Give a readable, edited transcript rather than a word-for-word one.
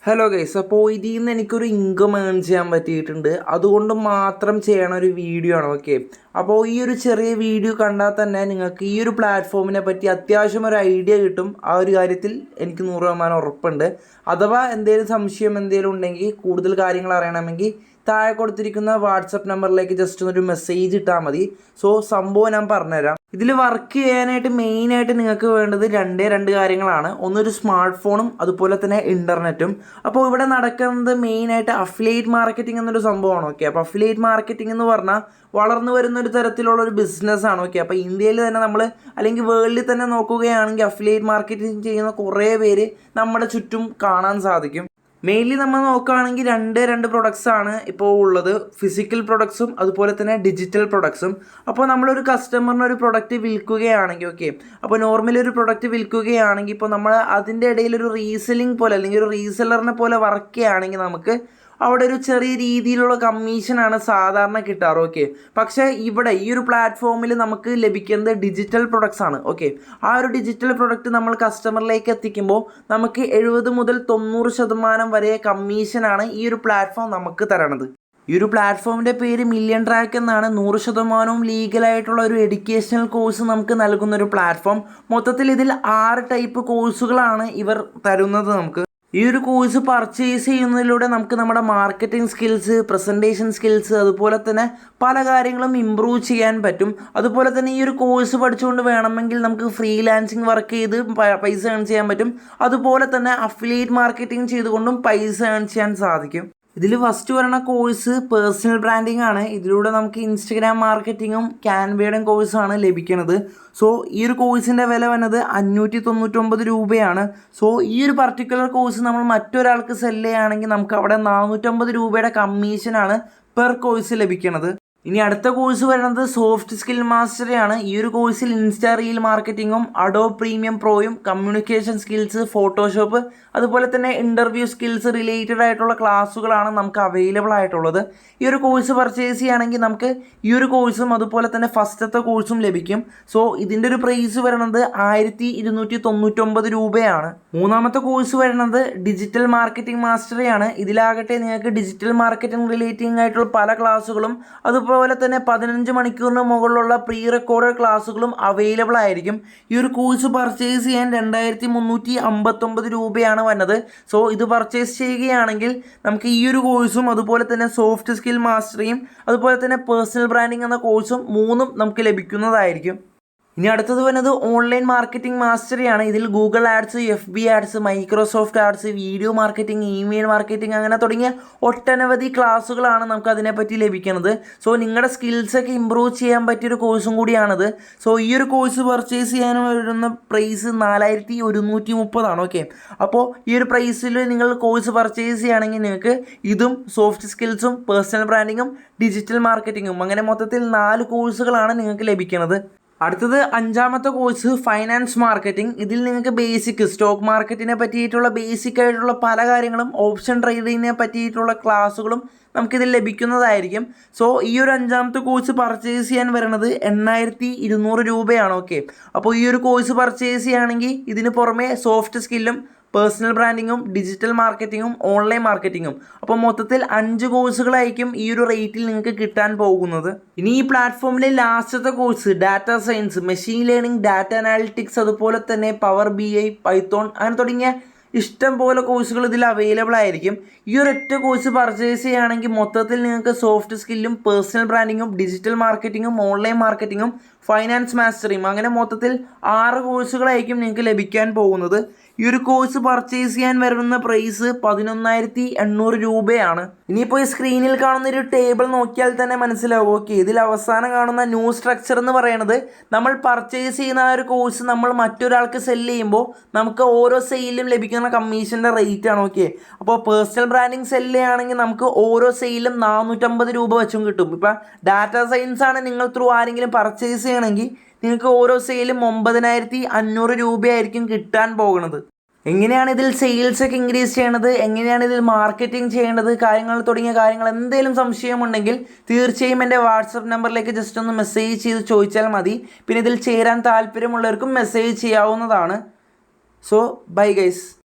Hello guys, അപ്പോൾ ഇതിൽ നിന്ന് എനിക്കൊരു ഇൻകം ഏൺ ചെയ്യാൻ പറ്റിയിട്ടുണ്ട്. അതുകൊണ്ട് മാത്രം ചെയ്യണ ഒരു വീഡിയോ ആണ്. ഓക്കെ, അപ്പോൾ ഈ ഒരു ചെറിയ വീഡിയോ കണ്ടാൽ തന്നെ നിങ്ങൾക്ക് ഈ ഒരു പ്ലാറ്റ്ഫോമിനെ പറ്റി അത്യാവശ്യം ഒരു ഐഡിയ കിട്ടും. ആ ഒരു കാര്യത്തിൽ എനിക്ക് 100% ഉറപ്പുണ്ട്. അഥവാ എന്തെങ്കിലും സംശയം എന്തെങ്കിലും ഉണ്ടെങ്കിൽ, കൂടുതൽ കാര്യങ്ങൾ അറിയണമെങ്കിൽ താഴെ കൊടുത്തിരിക്കുന്ന വാട്സപ്പ് നമ്പറിലേക്ക് ജസ്റ്റ് ഒരു മെസ്സേജ് ഇട്ടാൽ മതി. സോ സംഭവം ഞാൻ പറഞ്ഞുതരാം. ഇതിൽ വർക്ക് ചെയ്യാനായിട്ട് മെയിനായിട്ട് നിങ്ങൾക്ക് വേണ്ടത് രണ്ട് കാര്യങ്ങളാണ്. ഒന്നൊരു സ്മാർട്ട് ഫോണും അതുപോലെ തന്നെ ഇൻ്റർനെറ്റും. അപ്പോൾ ഇവിടെ നടക്കുന്നത് മെയിനായിട്ട് അഫിലിയേറ്റ് മാർക്കറ്റിംഗ് എന്നൊരു സംഭവമാണ്. ഓക്കെ, അപ്പോൾ അഫിലിയേറ്റ് മാർക്കറ്റിംഗ് എന്ന് പറഞ്ഞാൽ വളർന്നു വരുന്ന ഒരു തരത്തിലുള്ള ഒരു ബിസിനസ്സാണ്. ഓക്കെ, അപ്പോൾ ഇന്ത്യയിൽ തന്നെ നമ്മൾ അല്ലെങ്കിൽ വേൾഡിൽ തന്നെ നോക്കുകയാണെങ്കിൽ അഫിലിയേറ്റ് മാർക്കറ്റിംഗ് ചെയ്യുന്ന കുറേ പേര് നമ്മുടെ ചുറ്റും കാണാൻ സാധിക്കും. മെയിൻലി നമ്മൾ നോക്കുകയാണെങ്കിൽ രണ്ട് പ്രൊഡക്ട്സ് ആണ് ഇപ്പോൾ ഉള്ളത്. ഫിസിക്കൽ പ്രൊഡക്ട്സും അതുപോലെ തന്നെ ഡിജിറ്റൽ പ്രൊഡക്ട്സും. അപ്പോൾ നമ്മളൊരു കസ്റ്റമറിന് ഒരു പ്രൊഡക്റ്റ് വിൽക്കുകയാണെങ്കിൽ, ഓക്കെ, അപ്പോൾ നോർമലി ഒരു പ്രൊഡക്റ്റ് വിൽക്കുകയാണെങ്കിൽ ഇപ്പോൾ നമ്മൾ അതിൻ്റെ ഇടയിൽ ഒരു റീസെല്ലിംഗ് പോലെ അല്ലെങ്കിൽ ഒരു റീസെല്ലറിനെ പോലെ വർക്ക് ചെയ്യുകയാണെങ്കിൽ നമുക്ക് അവിടെ ഒരു ചെറിയ രീതിയിലുള്ള കമ്മീഷനാണ് സാധാരണ കിട്ടാറ്. ഓക്കെ, പക്ഷേ ഇവിടെ ഈ ഒരു പ്ലാറ്റ്ഫോമിൽ നമുക്ക് ലഭിക്കുന്നത് ഡിജിറ്റൽ പ്രൊഡക്ട്സ് ആണ്. ഓക്കെ, ആ ഒരു ഡിജിറ്റൽ പ്രൊഡക്റ്റ് നമ്മൾ കസ്റ്റമറിലേക്ക് എത്തിക്കുമ്പോൾ നമുക്ക് 70 മുതൽ 90% വരെ കമ്മീഷനാണ് ഈ ഒരു പ്ലാറ്റ്ഫോം നമുക്ക് തരണത്. ഈ ഒരു പ്ലാറ്റ്ഫോമിൻ്റെ പേര് മില്യൺ ട്രാക്ക് എന്നാണ്. 100% ലീഗലായിട്ടുള്ള ഒരു എഡ്യൂക്കേഷണൽ കോഴ്സ് നമുക്ക് നൽകുന്ന ഒരു പ്ലാറ്റ്ഫോം. മൊത്തത്തിൽ ഇതിൽ 6 ടൈപ്പ് കോഴ്സുകളാണ് ഇവർ തരുന്നത് നമുക്ക്. ഈ ഒരു കോഴ്സ് പർച്ചേസ് ചെയ്യുന്നതിലൂടെ നമുക്ക് നമ്മുടെ മാർക്കറ്റിംഗ് സ്കിൽസ്, പ്രസൻറ്റേഷൻ സ്കിൽസ്, അതുപോലെ തന്നെ പല കാര്യങ്ങളും ഇമ്പ്രൂവ് ചെയ്യാൻ പറ്റും. അതുപോലെ തന്നെ ഈ ഒരു കോഴ്സ് പഠിച്ചുകൊണ്ട് വേണമെങ്കിൽ നമുക്ക് ഫ്രീലാൻസിങ് വർക്ക് ചെയ്ത് പൈസ ഏൺ ചെയ്യാൻ പറ്റും. അതുപോലെ തന്നെ അഫിലിയേറ്റ് മാർക്കറ്റിംഗ് ചെയ്തുകൊണ്ടും പൈസ ഏൺ ചെയ്യാൻ സാധിക്കും. ഇതിൽ ഫസ്റ്റ് വരുന്ന കോഴ്സ് പേഴ്സണൽ ബ്രാൻഡിംഗ് ആണ്. ഇതിലൂടെ നമുക്ക് ഇൻസ്റ്റഗ്രാം മാർക്കറ്റിങ്ങും ക്യാൻവയുടെയും കോഴ്സാണ് ലഭിക്കുന്നത്. സോ ഈ ഒരു കോഴ്സിൻ്റെ വില വന്നത് 599 രൂപയാണ്. സോ ഈ ഒരു പർട്ടിക്കുലർ കോഴ്സ് നമ്മൾ മറ്റൊരാൾക്ക് സെല്ല് ചെയ്യുകയാണെങ്കിൽ നമുക്ക് അവിടെ 450 രൂപയുടെ കമ്മീഷനാണ് പെർ കോഴ്സ് ലഭിക്കുന്നത്. ഇനി അടുത്ത കോഴ്സ് വരുന്നത് സോഫ്റ്റ് സ്കിൽ മാസ്റ്ററി ആണ്. ഈ ഒരു കോഴ്സിൽ ഇൻസ്റ്റാ റീൽ മാർക്കറ്റിങ്ങും അഡോബ് പ്രീമിയം പ്രോയും കമ്മ്യൂണിക്കേഷൻ സ്കിൽസ്, ഫോട്ടോഷോപ്പ്, അതുപോലെ തന്നെ ഇൻ്റർവ്യൂ സ്കിൽസ് റിലേറ്റഡ് ആയിട്ടുള്ള ക്ലാസ്സുകളാണ് നമുക്ക് അവൈലബിൾ ആയിട്ടുള്ളത്. ഈ ഒരു കോഴ്സ് പർച്ചേസ് ചെയ്യുകയാണെങ്കിൽ നമുക്ക് ഈ ഒരു കോഴ്സും അതുപോലെ തന്നെ ഫസ്റ്റത്തെ കോഴ്സും ലഭിക്കും. സോ ഇതിൻ്റെ ഒരു പ്രൈസ് വരുന്നത് 1299 രൂപയാണ്. മൂന്നാമത്തെ കോഴ്സ് വരുന്നത് ഡിജിറ്റൽ മാർക്കറ്റിംഗ് മാസ്റ്ററി ആണ്. ഇതിലാകട്ടെ നിങ്ങൾക്ക് ഡിജിറ്റൽ മാർക്കറ്റിംഗ് റിലേറ്റിംഗ് ആയിട്ടുള്ള പല ക്ലാസ്സുകളും അതുപോലെ തന്നെ 15 മണിക്കൂറിന് മുകളിലുള്ള പ്രീ റെക്കോർഡഡ് ക്ലാസ്സുകളും അവൈലബിൾ ആയിരിക്കും. ഈ ഒരു കോഴ്സ് പർച്ചേസ് ചെയ്യാൻ 2359 രൂപയാണ് വന്നത്. സോ ഇത് പർച്ചേസ് ചെയ്യുകയാണെങ്കിൽ നമുക്ക് ഈ ഒരു കോഴ്സും അതുപോലെ തന്നെ സോഫ്റ്റ് സ്കിൽ മാസ്റ്ററിയും അതുപോലെ തന്നെ പേഴ്സണൽ ബ്രാൻഡിംഗ് എന്ന കോഴ്സും മൂന്നും നമുക്ക് ലഭിക്കുന്നതായിരിക്കും. ഇനി അടുത്തത് വരുന്നത് ഓൺലൈൻ മാർക്കറ്റിംഗ് മാസ്റ്ററിയാണ്. ഇതിൽ Google ads, FB ads, Microsoft ads, video marketing, email marketing അങ്ങനെ തുടങ്ങിയ ഒട്ടനവധി ക്ലാസ്സുകളാണ് നമുക്ക് അതിനെപ്പറ്റി ലഭിക്കുന്നത്. സോ നിങ്ങളുടെ സ്കിൽസൊക്കെ ഇമ്പ്രൂവ് ചെയ്യാൻ പറ്റിയൊരു കോഴ്സും കൂടിയാണിത്. സോ ഈ ഒരു കോഴ്സ് പർച്ചേസ് ചെയ്യാൻ വരുന്ന പ്രൈസ് 4130 ഓക്കെ, അപ്പോൾ ഈ ഒരു പ്രൈസിൽ നിങ്ങൾ കോഴ്സ് പർച്ചേസ് ചെയ്യുകയാണെങ്കിൽ നിങ്ങൾക്ക് ഇതും സോഫ്റ്റ് സ്കിൽസും പേഴ്സണൽ ബ്രാൻഡിങ്ങും ഡിജിറ്റൽ മാർക്കറ്റിങ്ങും അങ്ങനെ മൊത്തത്തിൽ 4 കോഴ്സുകളാണ് നിങ്ങൾക്ക് ലഭിക്കുന്നത്. അടുത്തത് 5ാമത്തെ കോഴ്സ് ഫൈനാൻസ് മാർക്കറ്റിംഗ്. ഇതിൽ നിങ്ങൾക്ക് ബേസിക് സ്റ്റോക്ക് മാർക്കറ്റിനെ പറ്റിയിട്ടുള്ള ബേസിക് ആയിട്ടുള്ള പല കാര്യങ്ങളും, ഓപ്ഷൻ ട്രേഡിങ്ങിനെ പറ്റിയിട്ടുള്ള ക്ലാസ്സുകളും നമുക്കിതിൽ ലഭിക്കുന്നതായിരിക്കും. സോ ഈ ഒരു 5ാമത്തെ കോഴ്സ് പർച്ചേസ് ചെയ്യാൻ വരുന്നത് 8200 രൂപയാണ്. ഓക്കെ, അപ്പോൾ ഈ ഒരു കോഴ്സ് പർച്ചേസ് ചെയ്യുകയാണെങ്കിൽ ഇതിന് പുറമെ സോഫ്റ്റ് സ്കില്ലും പേഴ്സണൽ ബ്രാൻഡിങ്ങും ഡിജിറ്റൽ മാർക്കറ്റിങ്ങും ഓൺലൈൻ മാർക്കറ്റിങ്ങും, അപ്പോൾ മൊത്തത്തിൽ 5 കോഴ്സുകളായിരിക്കും ഈ ഒരു റേറ്റിൽ നിങ്ങൾക്ക് കിട്ടാൻ പോകുന്നത്. ഇനി ഈ പ്ലാറ്റ്ഫോമിലെ ലാസ്റ്റത്തെ course data science, machine learning, data analytics, അതുപോലെ തന്നെ പവർ BI, പൈത്തോൺ അങ്ങനെ തുടങ്ങിയ ഇഷ്ടം പോലെ കോഴ്സുകൾ ഇതിൽ അവൈലബിൾ ആയിരിക്കും. ഈ ഒരൊറ്റ കോഴ്സ് പർച്ചേസ് ചെയ്യുകയാണെങ്കിൽ മൊത്തത്തിൽ നിങ്ങൾക്ക് സോഫ്റ്റ് സ്കില്ലും പേഴ്സണൽ ബ്രാൻഡിങ്ങും ഡിജിറ്റൽ മാർക്കറ്റിങ്ങും ഓൺലൈൻ മാർക്കറ്റിങ്ങും ഫൈനാൻസ് മാസ്റ്ററിയും അങ്ങനെ മൊത്തത്തിൽ 6 കോഴ്സുകളായിരിക്കും നിങ്ങൾക്ക് ലഭിക്കാൻ പോകുന്നത്. ഈ ഒരു കോഴ്സ് പർച്ചേസ് ചെയ്യാൻ വരുന്ന പ്രൈസ് 11,800 രൂപയാണ്. ഇനിയിപ്പോൾ ഈ സ്ക്രീനിൽ കാണുന്ന ഒരു ടേബിൾ നോക്കിയാൽ തന്നെ മനസ്സിലാവും. ഓക്കെ, ഇതിൽ അവസാനം കാണുന്ന ന്യൂ സ്ട്രക്ചർ എന്ന് പറയുന്നത് നമ്മൾ പർച്ചേസ് ചെയ്യുന്ന ആ ഒരു കോഴ്സ് നമ്മൾ മറ്റൊരാൾക്ക് സെല്ല് ചെയ്യുമ്പോൾ നമുക്ക് ഓരോ സെയിലും ലഭിക്കുന്ന കമ്മീഷൻ്റെ റേറ്റ് ആണ്. ഓക്കെ, അപ്പോൾ പേഴ്സണൽ ബ്രാൻഡിങ് സെല്ല് ചെയ്യുകയാണെങ്കിൽ നമുക്ക് ഓരോ സെയിലും 450 രൂപ വെച്ചും കിട്ടും. ഇപ്പം ഡാറ്റ സയൻസ് ആണ് നിങ്ങൾ ത്രൂ ആരെങ്കിലും പർച്ചേസ് ചെയ്യണമെങ്കിൽ നിങ്ങൾക്ക് ഓരോ സെയിലും 9500 രൂപയായിരിക്കും കിട്ടാൻ പോകുന്നത്. എങ്ങനെയാണ് ഇതിൽ സെയിൽസൊക്കെ ഇൻക്രീസ് ചെയ്യണത്, എങ്ങനെയാണ് ഇതിൽ മാർക്കറ്റിംഗ് ചെയ്യേണ്ടത്, തുടങ്ങിയ കാര്യങ്ങൾ എന്തെങ്കിലും സംശയമുണ്ടെങ്കിൽ തീർച്ചയായും എൻ്റെ വാട്സപ്പ് നമ്പറിലേക്ക് ജസ്റ്റ് ഒന്ന് മെസ്സേജ് ചെയ്ത് ചോദിച്ചാൽ മതി. പിന്നെ ഇതിൽ ചേരാൻ താല്പര്യമുള്ളവർക്കും മെസ്സേജ് ചെയ്യാവുന്നതാണ്. So bye guys.